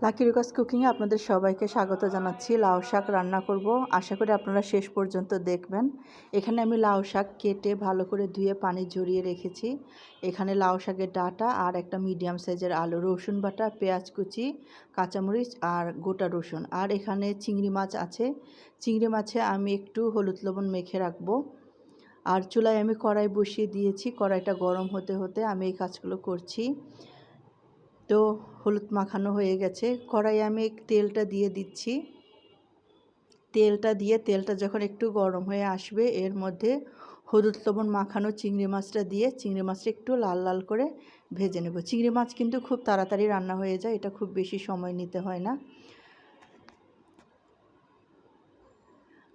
Lucky request কুকিংয়ে আপনাদের সবাইকে স্বাগত জানাচ্ছি। লাউ শাক রান্না করব, আশা করি আপনারা শেষ পর্যন্ত দেখবেন। এখানে আমি লাউ শাক কেটে ভালো করে ধুয়ে পানি ঝরিয়ে রেখেছি। এখানে লাউ শাকের ডাঁটা আর একটা মিডিয়াম সাইজের আলু, রসুন বাটা, পেঁয়াজ কুচি, কাঁচামরিচ আর গোটা রসুন। আর এখানে চিংড়ি মাছ আছে। চিংড়ি মাছে আমি একটু হলুদ লবণ মেখে রাখবো। আর চুলায় আমি কড়াই বসিয়ে দিয়েছি, কড়াইটা গরম হতে হতে আমি এই কাজগুলো করছি। তো হলুদ মাখানো হয়ে গেছে, কড়াইয়ে আমি তেলটা দিয়ে দিচ্ছি। তেলটা যখন একটু গরম হয়ে আসবে, এর মধ্যে হলুদ লবণ মাখানো চিংড়ি মাছটা দিয়ে চিংড়ি মাছটা একটু লাল লাল করে ভেজে নেব। চিংড়ি মাছ কিন্তু খুব তাড়াতাড়ি রান্না হয়ে যায়, এটা খুব বেশি সময় নিতে হয় না।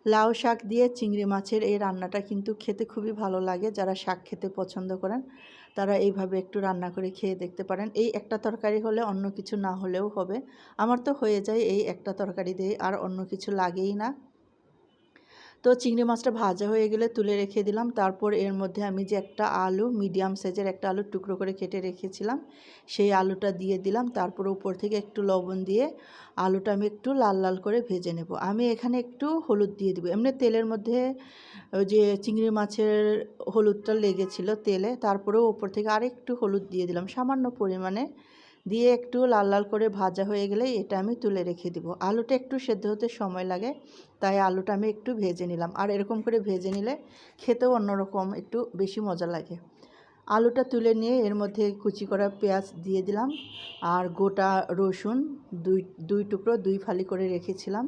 লাউ শাক দিয়ে চিংড়ি মাছের এই রান্নাটা কিন্তু খেতে খুবই ভালো লাগে। যারা শাক খেতে পছন্দ করেন তারা এইভাবে একটু রান্না করে খেয়ে দেখতে পারেন। এই একটা তরকারি হলে অন্য কিছু না হলেও হবে। আমার তো হয়ে যায় এই একটা তরকারি দিয়ে, আর অন্য কিছু লাগেই না। তো চিংড়ি মাছটা ভাজা হয়ে গেলে তুলে রেখে দিলাম। তারপর এর মধ্যে আমি যে একটা আলু, মিডিয়াম সাইজের একটা আলু টুকরো করে কেটে রেখেছিলাম, সেই আলুটা দিয়ে দিলাম। তারপর উপর থেকে একটু লবণ দিয়ে আলুটা আমি একটু লাল লাল করে ভেজে নেব। আমি এখানে একটু হলুদ দিয়ে দেবো। এমনি তেলের মধ্যে ওই যে চিংড়ি মাছের হলুদটা লেগেছিল তেলে, তারপরেও উপর থেকে আরেকটু হলুদ দিয়ে দিলাম সামান্য পরিমাণে। দিয়ে একটু লাল লাল করে ভাজা হয়ে গেলে এটা আমি তুলে রেখে দেবো। আলুটা একটু সেদ্ধ হতে সময় লাগে, তাই আলুটা আমি একটু ভেজে নিলাম। আর এরকম করে ভেজে নিলে খেতেও অন্যরকম একটু বেশি মজা লাগে। আলুটা তুলে নিয়ে এর মধ্যে কুচি করা পেঁয়াজ দিয়ে দিলাম, আর গোটা রসুন দুই টুকরো 2 ফালি করে রেখেছিলাম,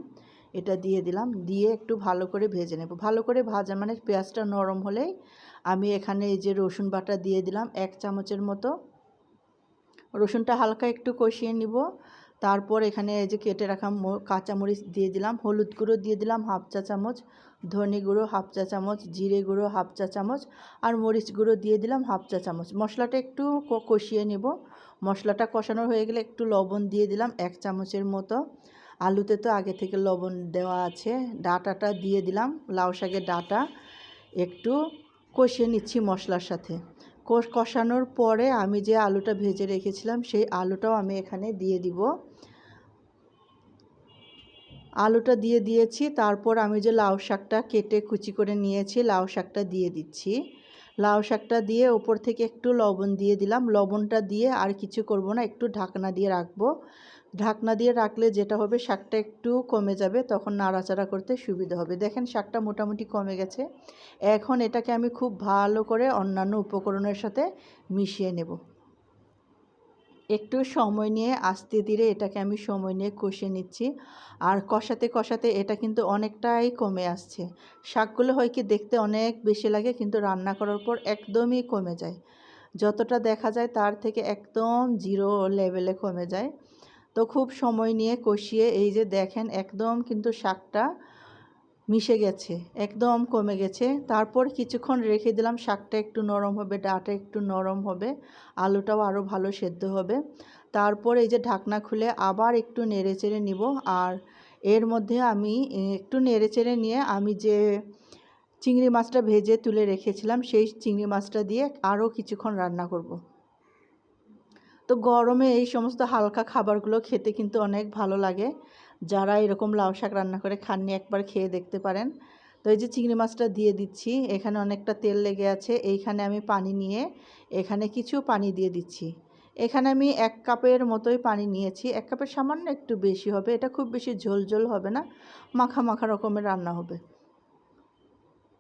এটা দিয়ে দিলাম। দিয়ে একটু ভালো করে ভেজে নেব। ভালো করে ভাজা মানে পেঁয়াজটা নরম হলেই আমি এখানে এই যে রসুন বাটা দিয়ে দিলাম 1 চামচের মতো। রসুনটা হালকা একটু কষিয়ে নিব। তারপর এখানে এই যে কেটে রাখা কাঁচামরিচ দিয়ে দিলাম, হলুদ গুঁড়ো দিয়ে দিলাম 1/2 চা চামচ, ধনে গুঁড়ো 1/2 চা চামচ, জিরে গুঁড়ো 1/2 চা চামচ, আর মরিচ গুঁড়ো দিয়ে দিলাম 1/2 চা চামচ। মশলাটা একটু কষিয়ে নেব। মশলাটা কষানো হয়ে গেলে একটু লবণ দিয়ে দিলাম 1 চামচের মতো। আলুতে তো আগে থেকে লবণ দেওয়া আছে। ডাঁটাটা দিয়ে দিলাম, লাউ শাকের ডাঁটা একটু কষিয়ে নিচ্ছি মশলার সাথে। কষানোর পরে আমি যে আলুটা ভেজে রেখেছিলাম সেই আলুটাও আমি এখানে দিয়ে দিব। আলুটা দিয়ে দিয়েছি। তারপর আমি যে লাউ শাকটা কেটে কুচি করে নিয়েছি, লাউ শাকটা দিয়ে দিচ্ছি। লাউ শাকটা দিয়ে ওপর থেকে একটু লবণ দিয়ে দিলাম। লবণটা দিয়ে আর কিছু করব না, একটু ঢাকনা দিয়ে রাখবো। ঢাকনা দিয়ে রাখলে যেটা হবে, শাকটা একটু কমে যাবে, তখন নাড়াচাড়া করতে সুবিধা হবে। দেখেন শাকটা মোটামুটি কমে গেছে। এখন এটাকে আমি খুব ভালো করে অন্যান্য উপকরণের সাথে মিশিয়ে নেব। একটু সময় নিয়ে আস্তে ধীরে এটাকে আমি সময় নিয়ে কষিয়ে নিচ্ছি। আর কষাতে কষাতে এটা কিন্তু অনেকটাই কমে আসছে। শাকগুলো হয় কি দেখতে অনেক বেশি লাগে, কিন্তু রান্না করার পর একদমই কমে যায়। যতটা দেখা যায় তার থেকে একদম জিরো লেভেলে কমে যায়। তো খুব সময় নিয়ে কষিয়ে এই যে দেখেন একদম কিন্তু শাকটা মিশে গেছে, একদম কমে গেছে। তারপর কিছুক্ষণ রেখে দিলাম, শাকটা একটু নরম হবে, ডাঁটা একটু নরম হবে, আলুটাও আরও ভালো সেদ্ধ হবে। তারপর এই যে ঢাকনা খুলে আবার একটু নেড়েচেড়ে নিব। আর এর মধ্যে আমি একটু নেড়েচেড়ে নিয়ে আমি যে চিংড়ি মাছটা ভেজে তুলে রেখেছিলাম সেই চিংড়ি মাছটা দিয়ে আরও কিছুক্ষণ রান্না করব। তো গরমে এই সমস্ত হালকা খাবারগুলো খেতে কিন্তু অনেক ভালো লাগে। যারা এরকম লাউ শাক রান্না করে খাননি একবার খেয়ে দেখতে পারেন। তো এই যে চিংড়ি মাছটা দিয়ে দিচ্ছি, এখানে অনেকটা তেল লেগে আছে। এইখানে আমি পানি নিয়ে এখানে কিছু পানি দিয়ে দিচ্ছি। এখানে আমি 1 কাপের মতোই পানি নিয়েছি। 1 কাপের সামান্য একটু বেশি হবে। এটা খুব বেশি ঝোল ঝোল হবে না, মাখা মাখা রকমের রান্না হবে।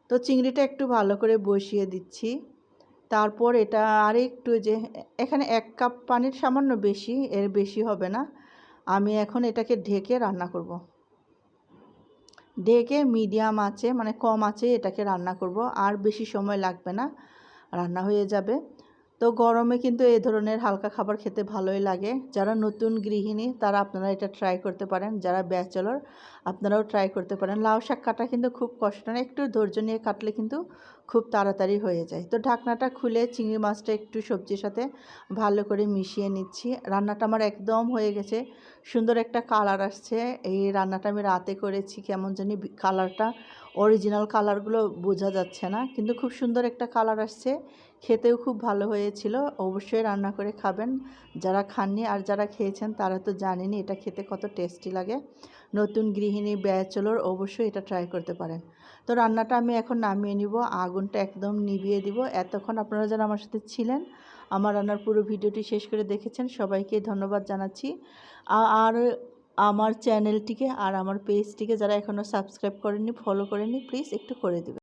তো চিংড়িটা একটু ভালো করে বসিয়ে দিচ্ছি। তারপর এটা আরেকটু যে এখানে 1 কাপ পানির সামান্য বেশি, এর বেশি হবে না। আমি এখন এটাকে ঢেকে রান্না করব। ঢেকে মিডিয়াম আঁচে মানে কম আঁচে এটাকে রান্না করব। আর বেশি সময় লাগবে না, রান্না হয়ে যাবে। তো গরমে কিন্তু এই ধরনের হালকা খাবার খেতে ভালোই লাগে। যারা নতুন গৃহিণী তারা আপনারা এটা ট্রাই করতে পারেন। যারা ব্যাচেলর আপনারাও ট্রাই করতে পারেন। লাউ শাক কাটা কিন্তু খুব কষ্ট না, একটু ধৈর্য নিয়ে কাটলে কিন্তু খুব তাড়াতাড়ি হয়ে যায়। তো ঢাকনাটা খুলে চিংড়ি মাছটা একটু সবজির সাথে ভালো করে মিশিয়ে নিচ্ছি। রান্নাটা আমার একদম হয়ে গেছে, সুন্দর একটা কালার আসছে। এই রান্নাটা আমি রাতে করেছি, কেমন জানি কালারটা অরিজিনাল কালারগুলো বোঝা যাচ্ছে না, কিন্তু খুব সুন্দর একটা কালার আসছে। খেতেও খুব ভালো হয়েছিল। অবশ্যই রান্না করে খাবেন যারা খাননি, আর যারা খেয়েছেন তারা তো জানেনই এটা খেতে কত টেস্টি লাগে। নতুন গৃহিণী ব্যাচেলর অবশ্যই এটা ট্রাই করতে পারেন। তো রান্নাটা আমি এখন নামিয়ে নিব, আগুনটা একদম নিভিয়ে দিব। এতক্ষণ আপনারা যারা আমার সাথে ছিলেন, আমার রান্নার পুরো ভিডিওটি শেষ করে দেখেছেন, সবাইকে ধন্যবাদ জানাচ্ছি। আর আমার চ্যানেলটিকে আর আমার পেজটিকে যারা এখনও সাবস্ক্রাইব করেননি, ফলো করেননি, প্লিজ একটু করে দেবেন।